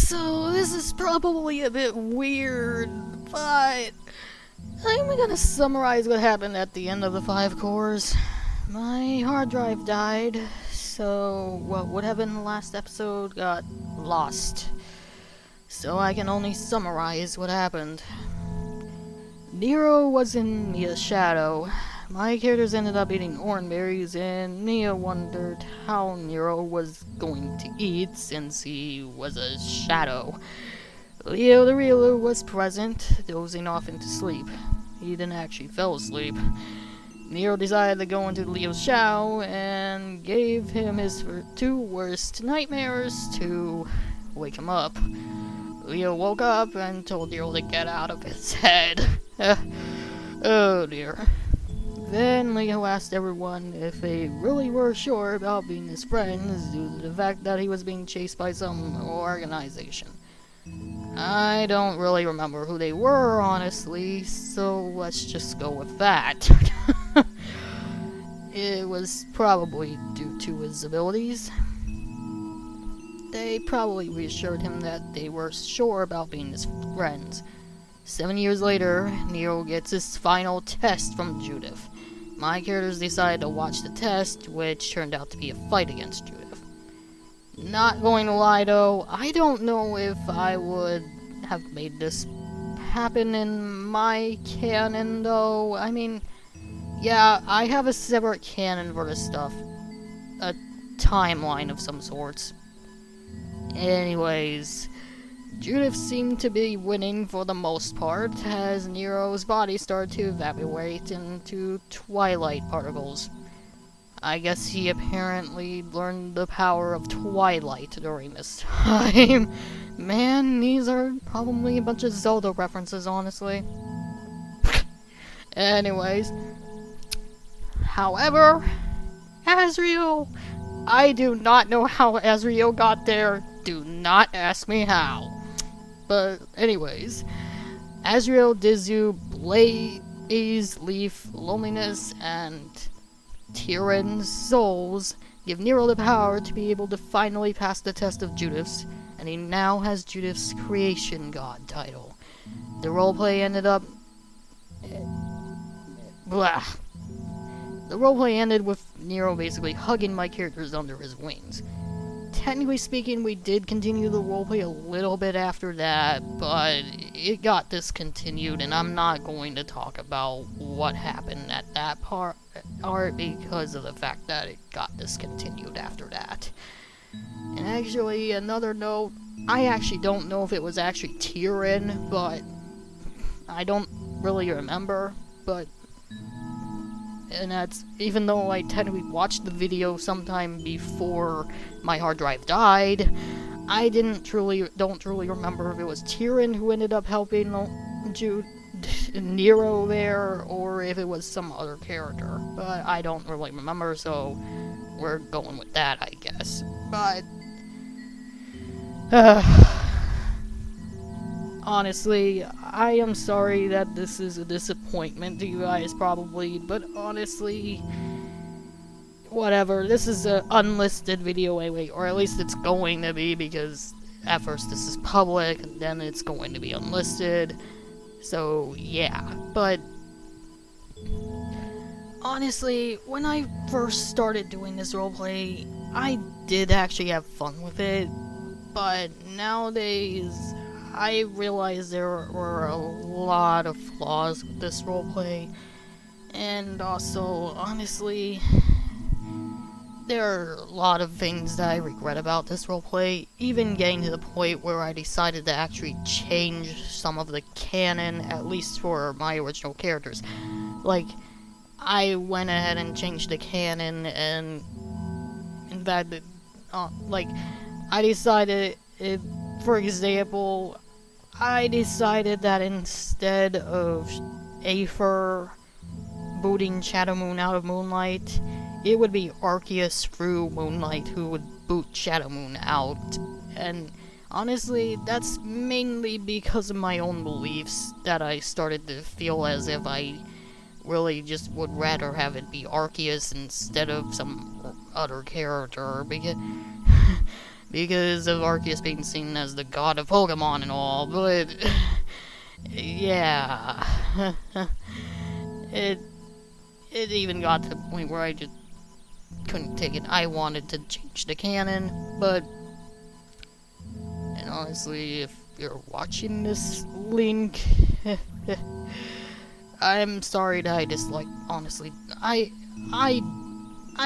So this is probably a bit weird, but I'm gonna summarize what happened at the end of the 5 cores. My hard drive died, so what would have been the last episode got lost. So I can only summarize what happened. Nero was in Mia's shadow. My characters ended up eating oranberries, and Mia wondered how Nero was going to eat since he was a shadow. Leo the Reeler was present, dozing off into sleep. He didn't actually fall asleep. Nero decided to go into Leo's shadow and gave him his 2 worst nightmares to wake him up. Leo woke up and told Nero to get out of his head. Oh dear. Then Leo asked everyone if they really were sure about being his friends due to the fact that he was being chased by some organization. I don't really remember who they were, honestly, so let's just go with that. It was probably due to his abilities. They probably reassured him that they were sure about being his friends. 7 years later, Nero gets his final test from Judith. My characters decided to watch the test, which turned out to be a fight against Judith. Not going to lie though, I don't know if I would have made this happen in my canon though. I mean, yeah, I have a separate canon for this stuff. A timeline of some sorts. Anyways, Judith seemed to be winning for the most part, as Nero's body started to evaporate into twilight particles. I guess he apparently learned the power of twilight during this time. Man, these are probably a bunch of Zelda references, honestly. Anyways. However, Asriel, I do not know how Asriel got there. Do not ask me how. But anyways, Azrael, Dizu, Blaze, Leaf, Loneliness, and Tyrann's souls give Nero the power to be able to finally pass the test of Judith's, and he now has Judith's Creation God title. The roleplay ended up... blah. The roleplay ended with Nero basically hugging my characters under his wings. Technically speaking, we did continue the roleplay a little bit after that, but it got discontinued, and I'm not going to talk about what happened at that part because of the fact that it got discontinued after that. And actually, another note, I actually don't know if it was actually Tyrann, but I don't really remember, but... And that's, even though I technically watched the video sometime before my hard drive died, I don't truly remember if it was Tyrann who ended up helping Nero there, or if it was some other character. But I don't really remember, so we're going with that, I guess. But, honestly, I am sorry that this is a disappointment to you guys, probably, but honestly, whatever. This is an unlisted video anyway, or at least it's going to be, because at first this is public, and then it's going to be unlisted, so yeah. But honestly, when I first started doing this roleplay, I did actually have fun with it, but nowadays, I realized there were a lot of flaws with this roleplay, and also, honestly, there are a lot of things that I regret about this roleplay, even getting to the point where I decided to actually change some of the canon, at least for my original characters. Like, I went ahead and changed the canon, and in fact, I decided, for example, I decided that instead of Aether booting Shadowmoon out of Moonlight, it would be Arceus through Moonlight who would boot Shadowmoon out. And honestly, that's mainly because of my own beliefs that I started to feel as if I really just would rather have it be Arceus instead of some other character, because because of Arceus being seen as the god of Pokemon and all, but yeah, it even got to the point where I just couldn't take it. I wanted to change the canon, but, and honestly, if you're watching this, Link, I'm sorry that I dislike, honestly, I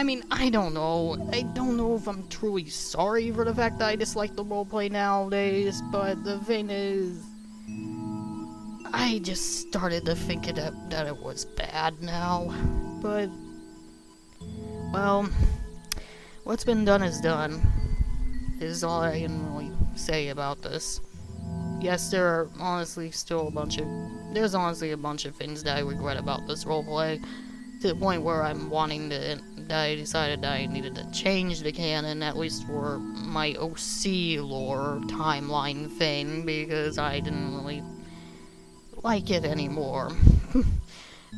mean, I don't know. I don't know if I'm truly sorry for the fact that I dislike the roleplay nowadays, but the thing is, I just started to think that it was bad now. But, well, what's been done is done, is all I can really say about this. Yes, there are honestly still there's honestly a bunch of things that I regret about this roleplay, to the point where that I decided that I needed to change the canon, at least for my OC lore timeline thing, because I didn't really like it anymore.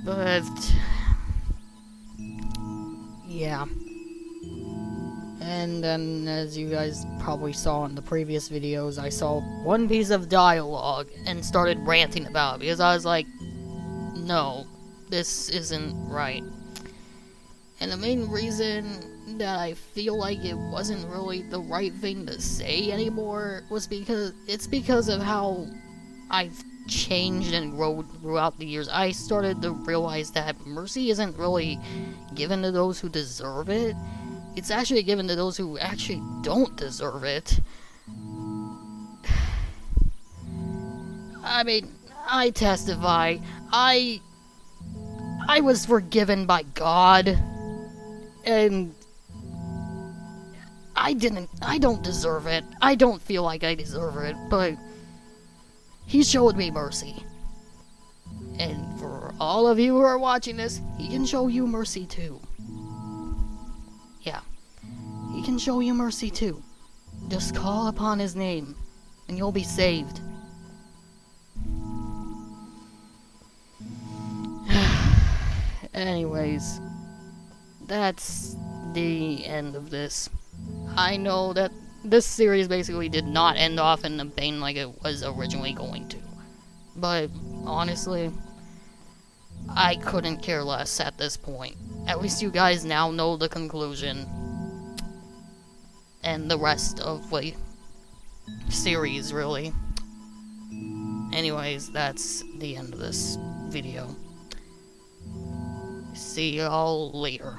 But, yeah. And then, as you guys probably saw in the previous videos, I saw one piece of dialogue and started ranting about it, because I was like, no, this isn't right. And the main reason that I feel like it wasn't really the right thing to say anymore was because of how I've changed and grown throughout the years. I started to realize that mercy isn't really given to those who deserve it. It's actually given to those who actually don't deserve it. I mean, I testify, I was forgiven by God, and I don't deserve it. I don't feel like I deserve it, but He showed me mercy. And for all of you who are watching this, He can show you mercy too. Yeah, He can show you mercy too. Just call upon His name, and you'll be saved. Anyways, that's the end of this. I know that this series basically did not end off in the vein like it was originally going to. But, honestly, I couldn't care less at this point. At least you guys now know the conclusion. And the rest of the series, really. Anyways, that's the end of this video. See y'all later.